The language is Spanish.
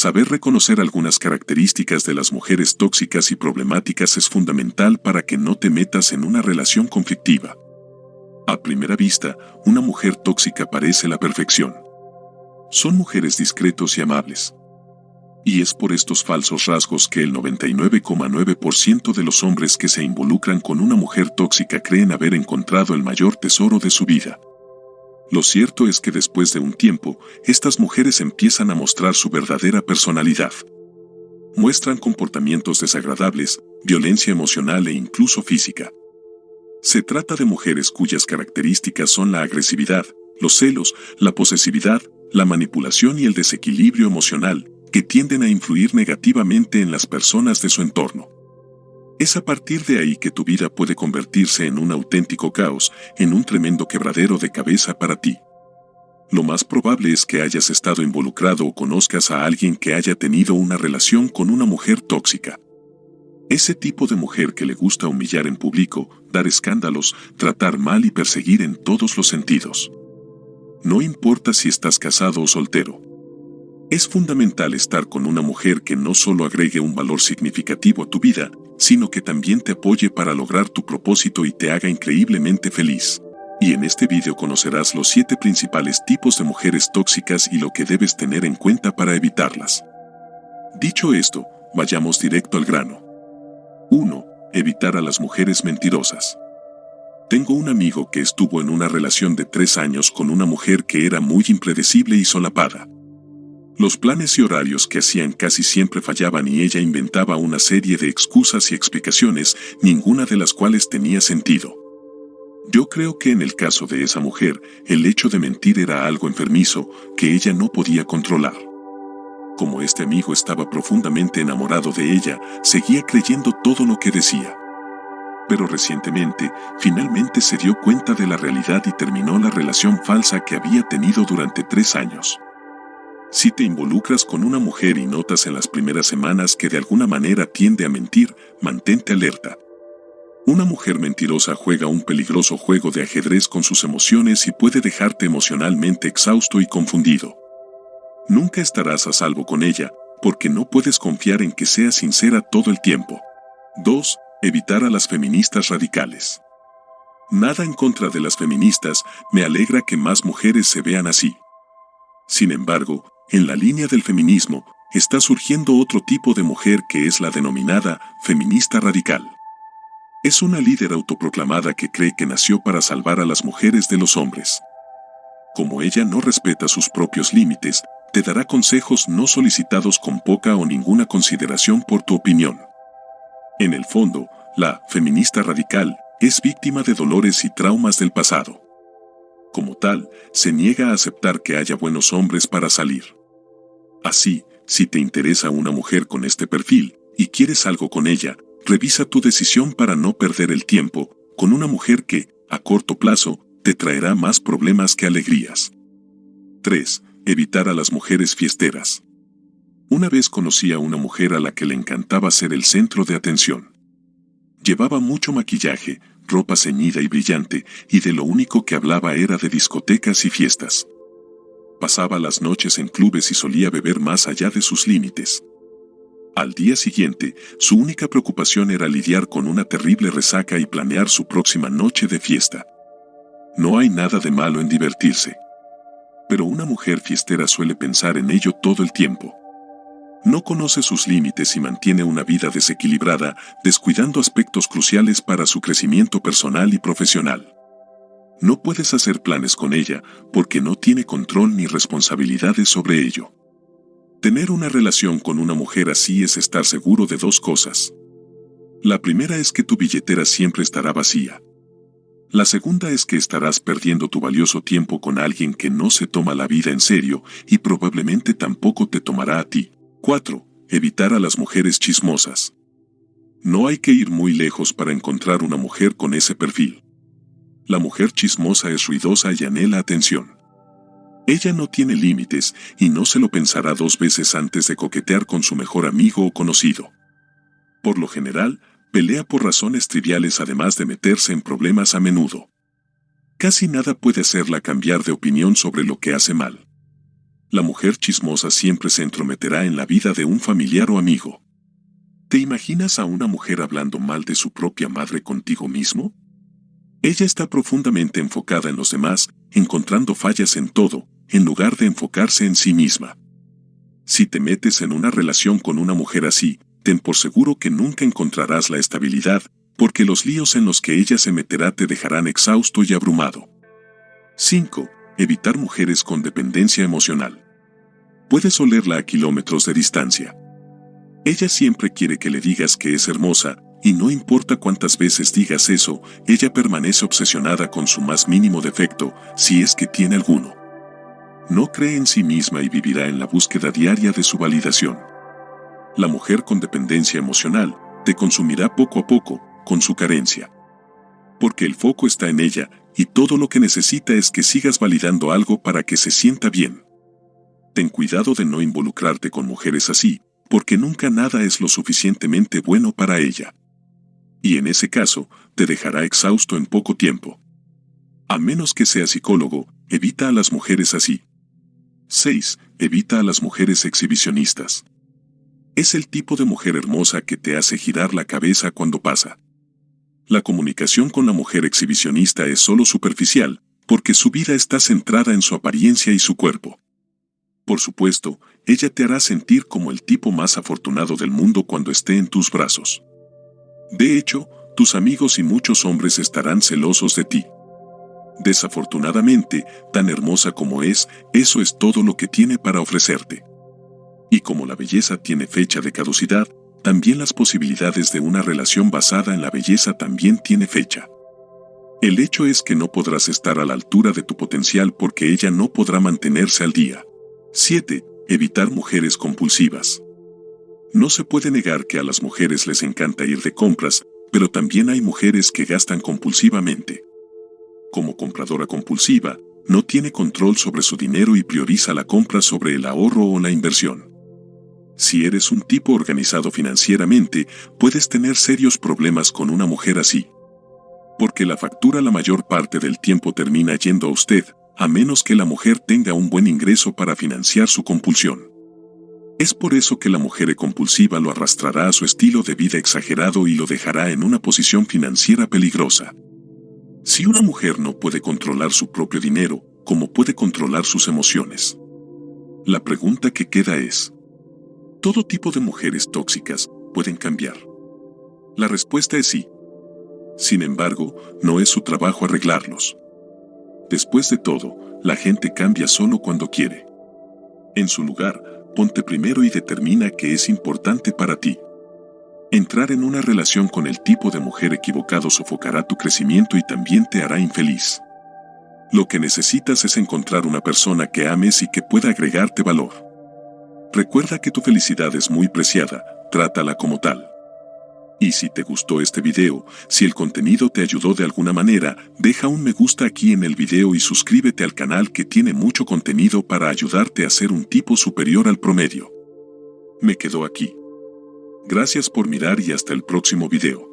Saber reconocer algunas características de las mujeres tóxicas y problemáticas es fundamental para que no te metas en una relación conflictiva. A primera vista, una mujer tóxica parece la perfección. Son mujeres discretos y amables. Y es por estos falsos rasgos que el 99,9% de los hombres que se involucran con una mujer tóxica creen haber encontrado el mayor tesoro de su vida. Lo cierto es que después de un tiempo, estas mujeres empiezan a mostrar su verdadera personalidad. Muestran comportamientos desagradables, violencia emocional e incluso física. Se trata de mujeres cuyas características son la agresividad, los celos, la posesividad, la manipulación y el desequilibrio emocional, que tienden a influir negativamente en las personas de su entorno. Es a partir de ahí que tu vida puede convertirse en un auténtico caos, en un tremendo quebradero de cabeza para ti. Lo más probable es que hayas estado involucrado o conozcas a alguien que haya tenido una relación con una mujer tóxica. Ese tipo de mujer que le gusta humillar en público, dar escándalos, tratar mal y perseguir en todos los sentidos. No importa si estás casado o soltero. Es fundamental estar con una mujer que no solo agregue un valor significativo a tu vida, sino que también te apoye para lograr tu propósito y te haga increíblemente feliz. Y en este video conocerás los 7 principales tipos de mujeres tóxicas y lo que debes tener en cuenta para evitarlas. Dicho esto, vayamos directo al grano. 1. Evitar a las mujeres mentirosas. Tengo un amigo que estuvo en una relación de 3 años con una mujer que era muy impredecible y solapada. Los planes y horarios que hacían casi siempre fallaban y ella inventaba una serie de excusas y explicaciones, ninguna de las cuales tenía sentido. Yo creo que en el caso de esa mujer, el hecho de mentir era algo enfermizo que ella no podía controlar. Como este amigo estaba profundamente enamorado de ella, seguía creyendo todo lo que decía. Pero recientemente, finalmente se dio cuenta de la realidad y terminó la relación falsa que había tenido durante 3 años. Si te involucras con una mujer y notas en las primeras semanas que de alguna manera tiende a mentir, mantente alerta. Una mujer mentirosa juega un peligroso juego de ajedrez con sus emociones y puede dejarte emocionalmente exhausto y confundido. Nunca estarás a salvo con ella, porque no puedes confiar en que sea sincera todo el tiempo. 2. Evitar a las feministas radicales. Nada en contra de las feministas, me alegra que más mujeres se vean así. Sin embargo, en la línea del feminismo, está surgiendo otro tipo de mujer que es la denominada feminista radical. Es una líder autoproclamada que cree que nació para salvar a las mujeres de los hombres. Como ella no respeta sus propios límites, te dará consejos no solicitados con poca o ninguna consideración por tu opinión. En el fondo, la feminista radical es víctima de dolores y traumas del pasado. Como tal, se niega a aceptar que haya buenos hombres para salir. Así, si te interesa una mujer con este perfil y quieres algo con ella, revisa tu decisión para no perder el tiempo con una mujer que, a corto plazo, te traerá más problemas que alegrías. 3. Evitar a las mujeres fiesteras. Una vez conocí a una mujer a la que le encantaba ser el centro de atención. Llevaba mucho maquillaje, ropa ceñida y brillante, y de lo único que hablaba era de discotecas y fiestas. Pasaba las noches en clubes y solía beber más allá de sus límites. Al día siguiente, su única preocupación era lidiar con una terrible resaca y planear su próxima noche de fiesta. No hay nada de malo en divertirse. Pero una mujer fiestera suele pensar en ello todo el tiempo. No conoce sus límites y mantiene una vida desequilibrada, descuidando aspectos cruciales para su crecimiento personal y profesional. No puedes hacer planes con ella porque no tiene control ni responsabilidades sobre ello. Tener una relación con una mujer así es estar seguro de 2 cosas. La primera es que tu billetera siempre estará vacía. La segunda es que estarás perdiendo tu valioso tiempo con alguien que no se toma la vida en serio y probablemente tampoco te tomará a ti. 4. Evitar a las mujeres chismosas. No hay que ir muy lejos para encontrar una mujer con ese perfil. La mujer chismosa es ruidosa y anhela atención. Ella no tiene límites y no se lo pensará 2 veces antes de coquetear con su mejor amigo o conocido. Por lo general, pelea por razones triviales además de meterse en problemas a menudo. Casi nada puede hacerla cambiar de opinión sobre lo que hace mal. La mujer chismosa siempre se entrometerá en la vida de un familiar o amigo. ¿Te imaginas a una mujer hablando mal de su propia madre contigo mismo? Ella está profundamente enfocada en los demás, encontrando fallas en todo, en lugar de enfocarse en sí misma. Si te metes en una relación con una mujer así, ten por seguro que nunca encontrarás la estabilidad, porque los líos en los que ella se meterá te dejarán exhausto y abrumado. 5. Evitar mujeres con dependencia emocional. Puedes olerla a kilómetros de distancia. Ella siempre quiere que le digas que es hermosa, y no importa cuántas veces digas eso, ella permanece obsesionada con su más mínimo defecto, si es que tiene alguno. No cree en sí misma y vivirá en la búsqueda diaria de su validación. La mujer con dependencia emocional te consumirá poco a poco, con su carencia. Porque el foco está en ella, y todo lo que necesita es que sigas validando algo para que se sienta bien. Ten cuidado de no involucrarte con mujeres así, porque nunca nada es lo suficientemente bueno para ella. Y en ese caso, te dejará exhausto en poco tiempo. A menos que seas psicólogo, evita a las mujeres así. 6. Evita a las mujeres exhibicionistas. Es el tipo de mujer hermosa que te hace girar la cabeza cuando pasa. La comunicación con la mujer exhibicionista es solo superficial, porque su vida está centrada en su apariencia y su cuerpo. Por supuesto, ella te hará sentir como el tipo más afortunado del mundo cuando esté en tus brazos. De hecho, tus amigos y muchos hombres estarán celosos de ti. Desafortunadamente, tan hermosa como es, eso es todo lo que tiene para ofrecerte. Y como la belleza tiene fecha de caducidad, también las posibilidades de una relación basada en la belleza también tiene fecha. El hecho es que no podrás estar a la altura de tu potencial porque ella no podrá mantenerse al día. 7. Evitar mujeres compulsivas. No se puede negar que a las mujeres les encanta ir de compras, pero también hay mujeres que gastan compulsivamente. Como compradora compulsiva, no tiene control sobre su dinero y prioriza la compra sobre el ahorro o la inversión. Si eres un tipo organizado financieramente, puedes tener serios problemas con una mujer así. Porque la factura la mayor parte del tiempo termina yendo a usted, a menos que la mujer tenga un buen ingreso para financiar su compulsión. Es por eso que la mujer compulsiva lo arrastrará a su estilo de vida exagerado y lo dejará en una posición financiera peligrosa. Si una mujer no puede controlar su propio dinero, ¿cómo puede controlar sus emociones? La pregunta que queda es: ¿todo tipo de mujeres tóxicas pueden cambiar? La respuesta es sí. Sin embargo, no es su trabajo arreglarlos. Después de todo, la gente cambia solo cuando quiere. En su lugar, ponte primero y determina qué es importante para ti. Entrar en una relación con el tipo de mujer equivocado sofocará tu crecimiento y también te hará infeliz. Lo que necesitas es encontrar una persona que ames y que pueda agregarte valor. Recuerda que tu felicidad es muy preciada, trátala como tal. Y si te gustó este video, si el contenido te ayudó de alguna manera, deja un me gusta aquí en el video y suscríbete al canal que tiene mucho contenido para ayudarte a ser un tipo superior al promedio. Me quedo aquí. Gracias por mirar y hasta el próximo video.